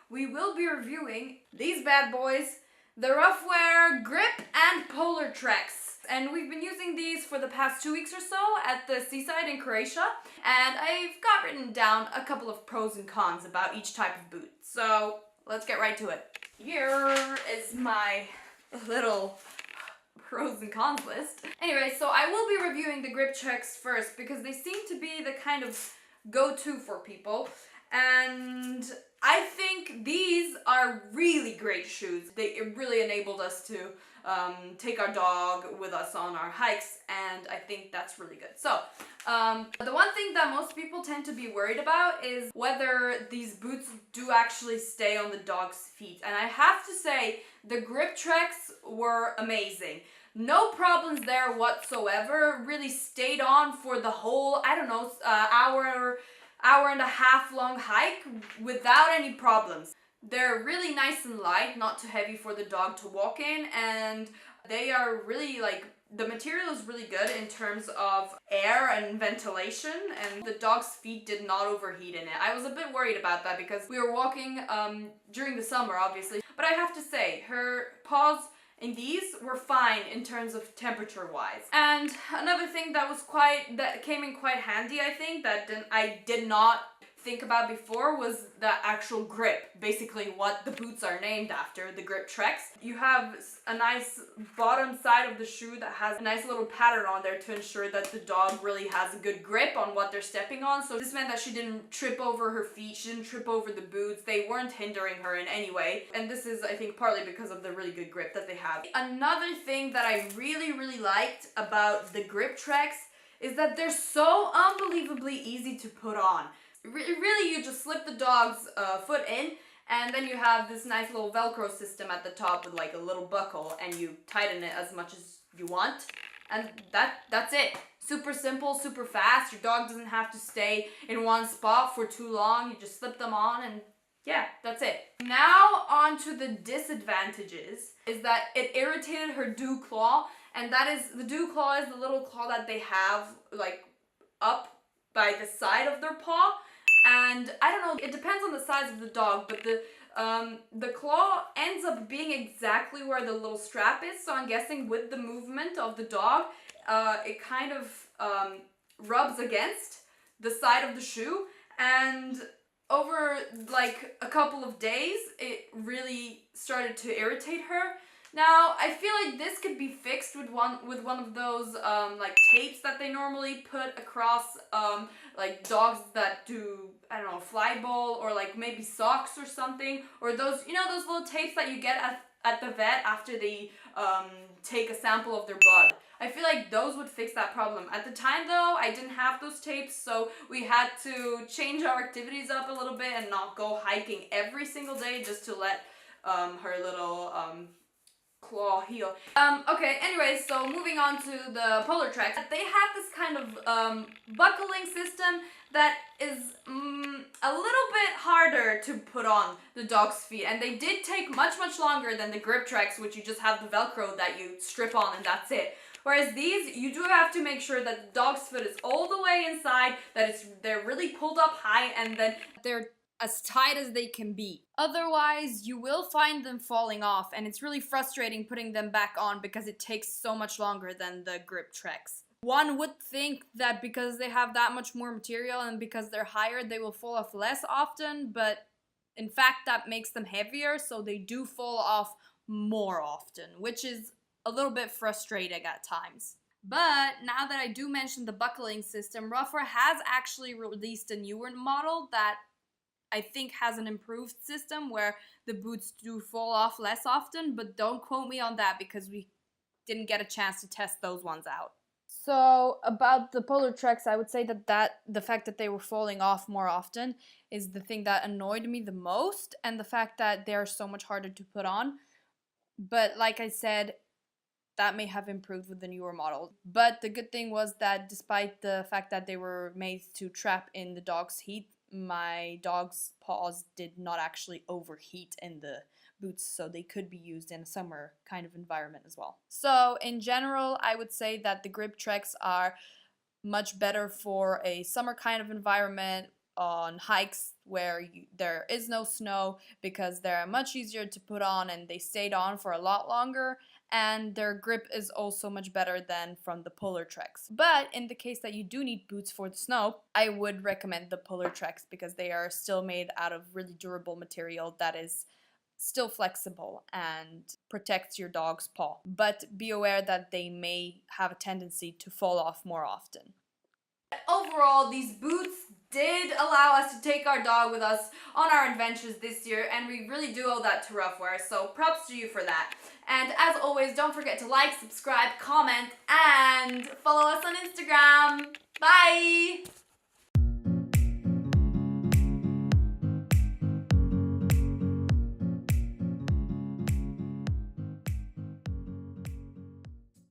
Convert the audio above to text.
we will be reviewing these bad boys, the Ruffwear Grip and Polar Trex. And we've been using these for the past 2 weeks or so at the seaside in Croatia. And I've got written down a couple of pros and cons about each type of boot. So let's get right to it. Here is my little pros and cons list. Anyway, so I will be reviewing the Grip Trex first because they seem to be the kind of go-to for people. And I think these are really great shoes. They really enabled us to take our dog with us on our hikes, and I think that's really good. So, the one thing that most people tend to be worried about is whether these boots do actually stay on the dog's feet. And I have to say, the Grip Trex were amazing. No problems there whatsoever. Really stayed on for the whole, I don't know, hour and a half long hike without any problems. They're really nice and light, not too heavy for the dog to walk in, and they are really the material is really good in terms of air and ventilation, and the dog's feet did not overheat in it. I was a bit worried about that because we were walking during the summer, obviously, but I have to say, her paws in these were fine in terms of temperature wise. And another thing that came in quite handy, I think, that I did not think about before was the actual grip. Basically what the boots are named after, the Grip Trex. You have a nice bottom side of the shoe that has a nice little pattern on there to ensure that the dog really has a good grip on what they're stepping on. So this meant that she didn't trip over her feet, she didn't trip over the boots, they weren't hindering her in any way. And this is, I think, partly because of the really good grip that they have. Another thing that I really liked about the Grip Trex is that they're so unbelievably easy to put on. Really, you just slip the dog's foot in, and then you have this nice little Velcro system at the top with like a little buckle, and you tighten it as much as you want, and that's it. Super simple, super fast. Your dog doesn't have to stay in one spot for too long. You just slip them on, and yeah, that's it. Now on to the disadvantages, is that it irritated her dew claw, and that is, the dew claw is the little claw that they have like up by the side of their paw. And I don't know, it depends on the size of the dog, but the claw ends up being exactly where the little strap is. So I'm guessing with the movement of the dog, it kind of rubs against the side of the shoe. And over like a couple of days, it really started to irritate her. Now, I feel like this could be fixed with one of those like tapes that they normally put across like dogs that do, I don't know, fly ball, or like maybe socks or something, or those, you know, those little tapes that you get at the vet after they take a sample of their blood. I feel like those would fix that problem. At the time though, I didn't have those tapes, so we had to change our activities up a little bit and not go hiking every single day just to let her little claw heel. Okay, anyway, so moving on to the Polar Trex. They have this kind of buckling system that is a little bit harder to put on the dog's feet, and they did take much longer than the Grip Trex, which you just have the Velcro that you strip on and that's it. Whereas these, you do have to make sure that the dog's foot is all the way inside, that they're really pulled up high, and then they're as tight as they can be. Otherwise, you will find them falling off, and it's really frustrating putting them back on because it takes so much longer than the Grip Trex. One would think that because they have that much more material and because they're higher, they will fall off less often, but in fact that makes them heavier, so they do fall off more often, which is a little bit frustrating at times. But now that I do mention the buckling system, Ruffwear has actually released a newer model that I think has an improved system where the boots do fall off less often, but don't quote me on that because we didn't get a chance to test those ones out. So about the Polar Trex, I would say that the fact that they were falling off more often is the thing that annoyed me the most, and the fact that they're so much harder to put on. But like I said, that may have improved with the newer model. But the good thing was that despite the fact that they were made to trap in the dog's heat, my dog's paws did not actually overheat in the boots, so they could be used in a summer kind of environment as well. So in general, I would say that the Grip Trex are much better for a summer kind of environment, on hikes where there is no snow, because they're much easier to put on and they stayed on for a lot longer, and their grip is also much better than from the Polar Trex. But in the case that you do need boots for the snow, I would recommend the Polar Trex because they are still made out of really durable material that is still flexible and protects your dog's paw. But be aware that they may have a tendency to fall off more often. Overall, these boots did allow us to take our dog with us on our adventures this year, and we really do owe that to Ruffwear, so props to you for that. And as always, don't forget to like, subscribe, comment, and follow us on Instagram. Bye!